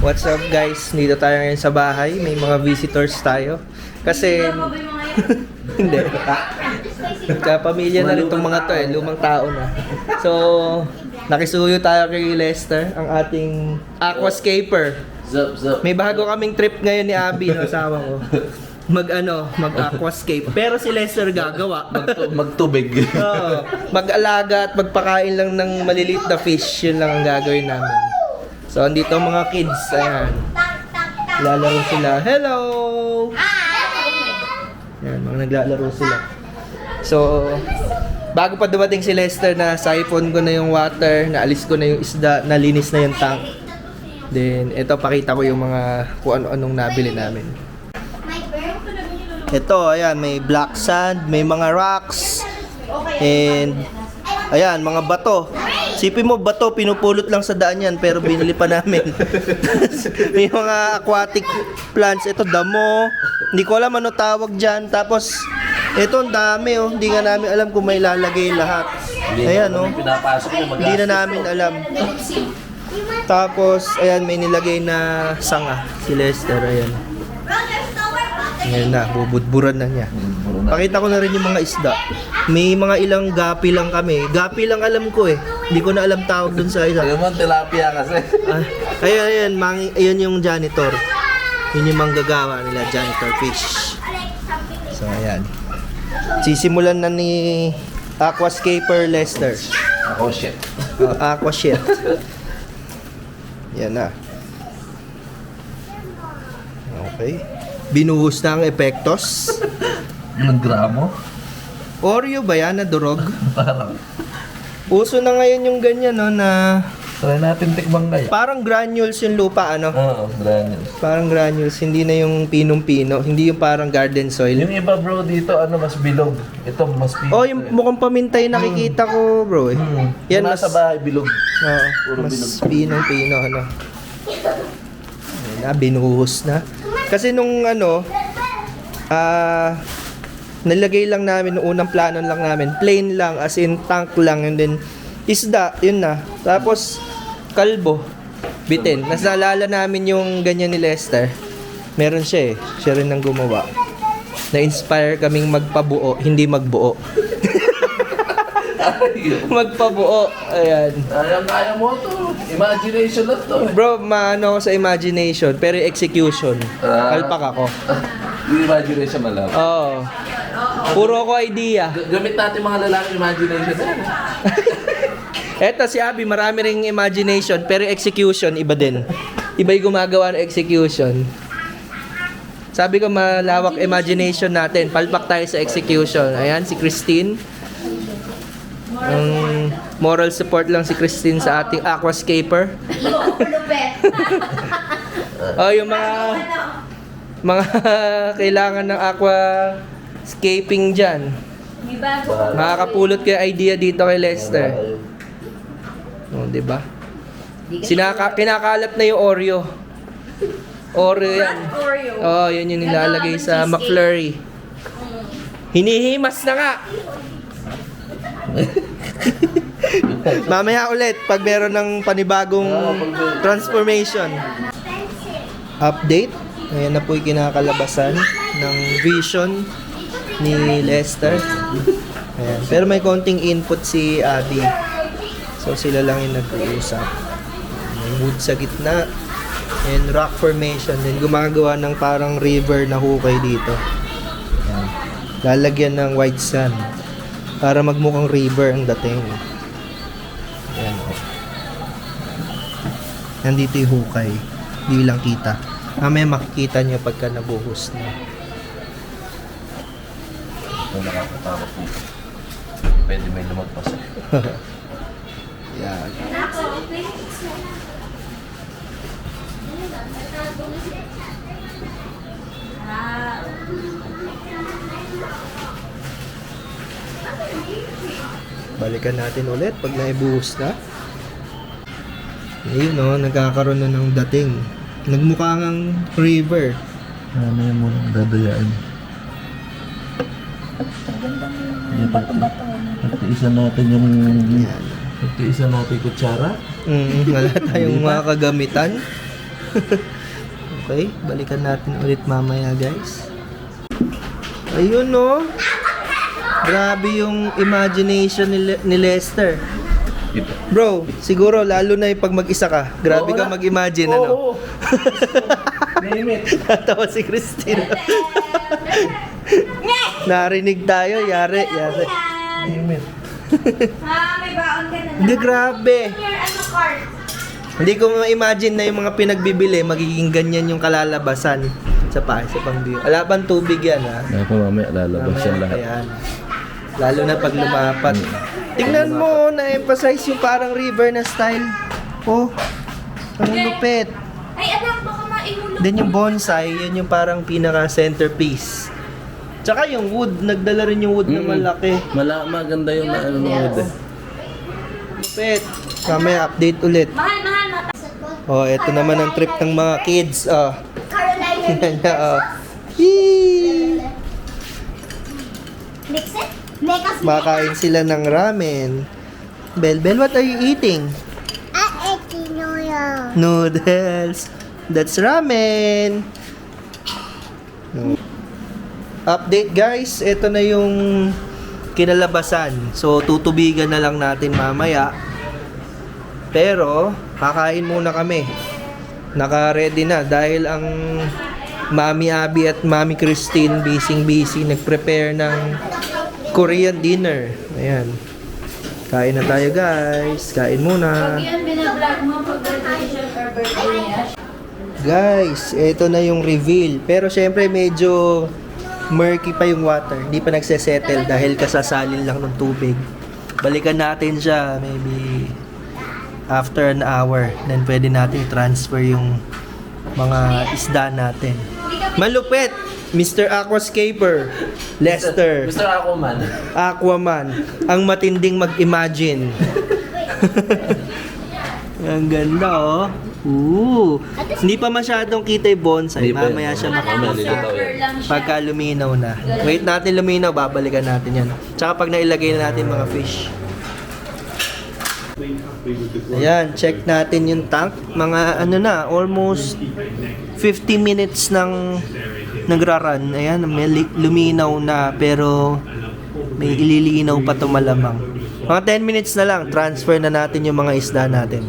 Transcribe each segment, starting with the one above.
What's up guys? Dito tayo ngayon sa bahay. May mga visitors tayo. Kasi... Hindi. Kapamilya na rin itong mga to eh. Lumang tao na. So, nakisuyo tayo kay Lester, ang ating aquascaper. Zup. May bago kaming trip ngayon ni Abby, no, asawa ko. Mag-aquascape. Pero si Lester gagawa. Magtubig. Oo. Mag-alaga at magpakain lang ng maliliit na fish. Yun lang ang gagawin namin. So, andito ang mga kids. Ayan. Lalaro sila. Hello! Ayan, mga naglalaro sila. So, bago pa dumating si Lester, na siphon ko na yung water, naalis ko na yung isda, nalinis na yung tank. Then, ito, pakita ko yung mga kung ano-anong nabili namin. Ito, ayan, may black sand, may mga rocks, and, ayan, mga bato. Sipin mo, bato, pinupulot lang sa daan yan, pero binili pa namin. May mga aquatic plants, ito, damo. Hindi ko alam ano tawag dyan. Tapos, ito, ang dami, oh. Hindi nga namin alam kung may lalagay lahat. Ayan, oh. Hindi na namin alam. Tapos, ayan, may nilagay na sanga. Si Lester, ayan. Ayan na, bubudburan na niya. Pakita ko na rin yung mga isda. May mga ilang gapi lang kami. Gapi lang alam ko eh. Hindi ko na alam tawag dun sa isa. Ayun mo, tilapia kasi. Ayan, ayan yung janitor. Yun yung manggagawa nila, janitor fish. So, ayan. Sisimulan na ni Aquascaper Lester. Oh shit. Aqua shit. Yan na. Okay. Binuhos na ang epektos. Ilang gramo? Oreo ba yan na durog? Parang. Uso na ngayon yung ganyan, no, na Try natin tikbang kaya. parang granules yung lupa, ano? Oo, granules. Parang granules, hindi na yung pinong-pino, hindi yung parang garden soil. Yung iba bro dito, ano, mas bilog. Ito, mas pino. Oh, yung mukhang pamintay nakikita ko, bro, eh. Yan, Yan mas, nasa bahay, bilog. oo, Puro mas bilog. pinong-pino, ano. Ayan na, binuhos na. Kasi nung, ano, nilagay lang namin, nung unang plano lang namin, plain lang, as in tank lang, and then isda, yun na. Tapos, kalbo, bitin. Nasalala namin yung ganyan ni Lester. Meron siya eh. Siya rin ang gumawa. Na-inspire kaming magpabuo, hindi magbuo. Magpabuo. Ayan. Kaya mo to. Imagination lang to. Bro, maano ako sa imagination, pero yung execution. Kalpak ako. Yung imagination malam. Oo. Puro ako idea. Gamit natin mga lalaki imagination na. Eto si Abby, marami ring imagination, pero execution, iba din. Iba yung gumagawa ng execution. Sabi ko, malawak imagination natin. Palpak tayo sa execution. Ayan, si Christine. Moral support lang si Christine sa ating aquascaper. Oh, yung mga kailangan ng aquascaping dyan. Makakapulot kayo idea dito kay Lester. Oh, 'di ba? Kinakalat na yung Oreo. Oreo yan. Oh, yun yung nilalagay sa McFlurry. Hinihimas na nga. Mamaya ulit pag meron ng panibagong transformation. Update. Ayan na po yung kinakalabasan ng vision ni Lester. Ayan. Pero may konting input si Abby. So sila lang yung nag-uusap. May wood sa gitna and rock formation. Then gumagawa ng parang river na hukay dito. Ayan. Lalagyan ng white sand para magmukhang river ang dating. Ayan. Nandito yung hukay. Hindi lang kita. Mamaya makikita nyo pagka nabuhos na. Ito nakakatakot dito. Pwede may lumagpas eh. Yan. Balikan natin ulit pag naibuhos na. Ayun o, nagkakaroon na ng dating. Nagmukha ngang river. Ano yung mo nang dadayain? Pagtiisan natin yung... Yan. Pagtiisan natin kutsara. Wala tayong mga kagamitan. Okay, balikan natin ulit mamaya guys. Ayun no. Grabe yung imagination ni Lester. Ito. Bro, siguro lalo na yung pag mag-isa ka. Grabe ka mag-imagine, ano? Name it. Natawa si Christine. Narinig tayo, yari. Name it. May baon ka na. Hindi, grabe. Your card? Hindi ko ma-imagine na yung mga pinagbibili, magiging ganyan yung kalalabasan sa pang view. Wala pang tubig yan, ha? Ako mamaya lalabas yan lahat. Ayan. Lalo na pag lumapat. Tingnan mo, na-emphasize yung parang river na style. Oh, ang lupit. Ay, anak, baka maimulog. Then yung bonsai, yun yung parang pinaka-centerpiece. Tsaka yung wood, nagdala rin yung wood na malaki. Maganda yung ano ng wood eh. Lupit. Mamaya update ulit. Mahal, mahal. Oh, eto naman ang trip ng mga kids. Oh. Carolina. Tingnan niya, oh. Yee! Mix it? Make us Makain sila ng ramen. Bel, what are you eating? Noodles. That's ramen. Update guys, ito na yung kinalabasan. So tutubigan na lang natin mamaya. Pero kakain muna kami. Naka-ready na dahil ang Mami Abby at Mami Christine busy nag-prepare ng Korean dinner. Ayan. Kain na tayo guys. Kain muna. Yan, binablog mo pag graduation or birthday niya. Guys, ito na yung reveal. Pero syempre medyo murky pa yung water. Hindi pa nagsesettle dahil kasasalin lang ng tubig. Balikan natin siya maybe after an hour. Then pwede natin i-transfer yung mga isda natin. Malupit! Mr. Aquascaper, Lester, Mr. Aquaman. Aquaman, ang matinding mag-imagine. Ang ganda oh. Ooh. Hindi pa masyadong kita yung bonsai. Hindi pa Mamaya yun. siya Mamaya makikita. lilitaw yan. Lang siya. Pagka luminaw na. Wait natin luminaw, babalikan natin yan. Tsaka pag nailagay na natin mga fish. Ayan, check natin yung tank. Mga ano na, almost 50 minutes nang nagra-run. Ayan, may luminaw na pero may ililinaw pa to malamang. Mga 10 minutes na lang, transfer na natin yung mga isda natin.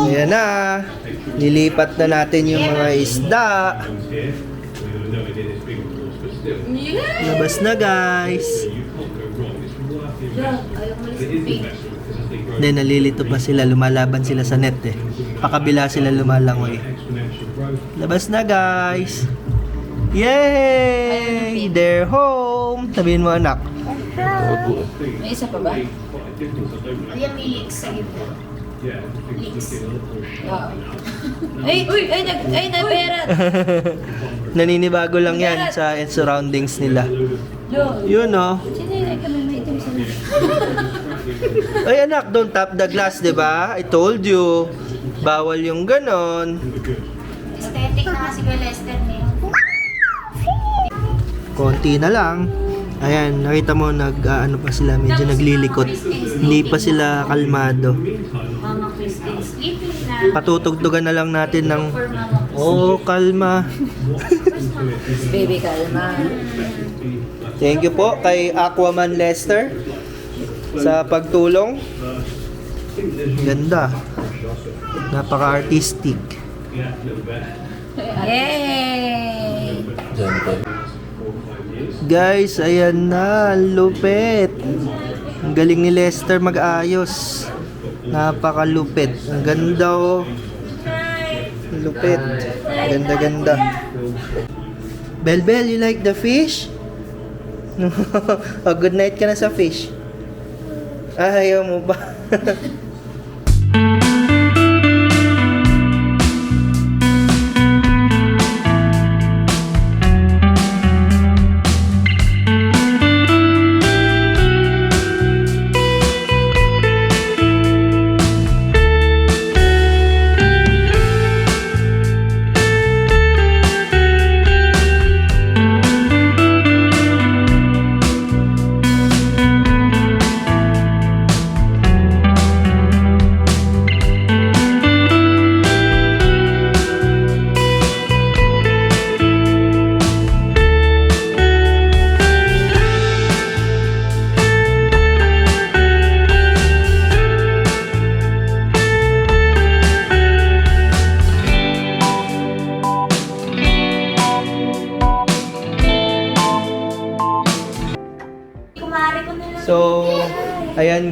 Ayan na, lilipat na natin yung mga isda. Labas na guys. Hindi, nalilito pa sila, lumalaban sila sa net eh. Pakabila sila lumalangoy. Labas na guys. Yay! They're home! Sabihin mo anak. May isa pa ba? Ayan, may leaks sa gitna. Leaks. Wow. Ay, naperat. Naninibago lang yan sa surroundings nila. Yun oh. Sino yung kami may itim sa Ay anak, don't tap the glass, di ba? I told you. Bawal yung ganon. Aesthetic na kasi kay Lester niya. Konti na lang. Ayan, nakita mo ano pa sila, medyo naglilikot. Hindi pa sila kalmado. Mama Christine sleeping na. Patutugtugan na lang natin ng For Mama oh, kalma. Baby, kalma. Thank you po kay Aquaman Lester sa pagtulong. Ganda. Napaka-artistic. Yay! Diyan pa. Guys, ayan na, lupit. Ang galing ni Lester mag-ayos. Napakalupit. Ang ganda oh. Lupit. Ganda-ganda. Bel, you like the fish? Oh, good night ka na sa fish. Ayaw mo ba?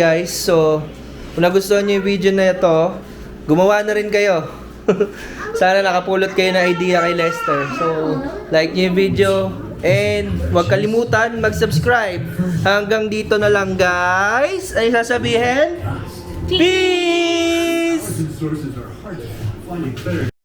guys. So, kung nagustuhan nyo yung video na ito, gumawa na rin kayo. Sana nakapulot kayo ng idea kay Lester. So, like nyo yung video. And huwag kalimutan mag-subscribe. Hanggang dito na lang guys. Ano sasabihin? Peace! Sources are hard to find better.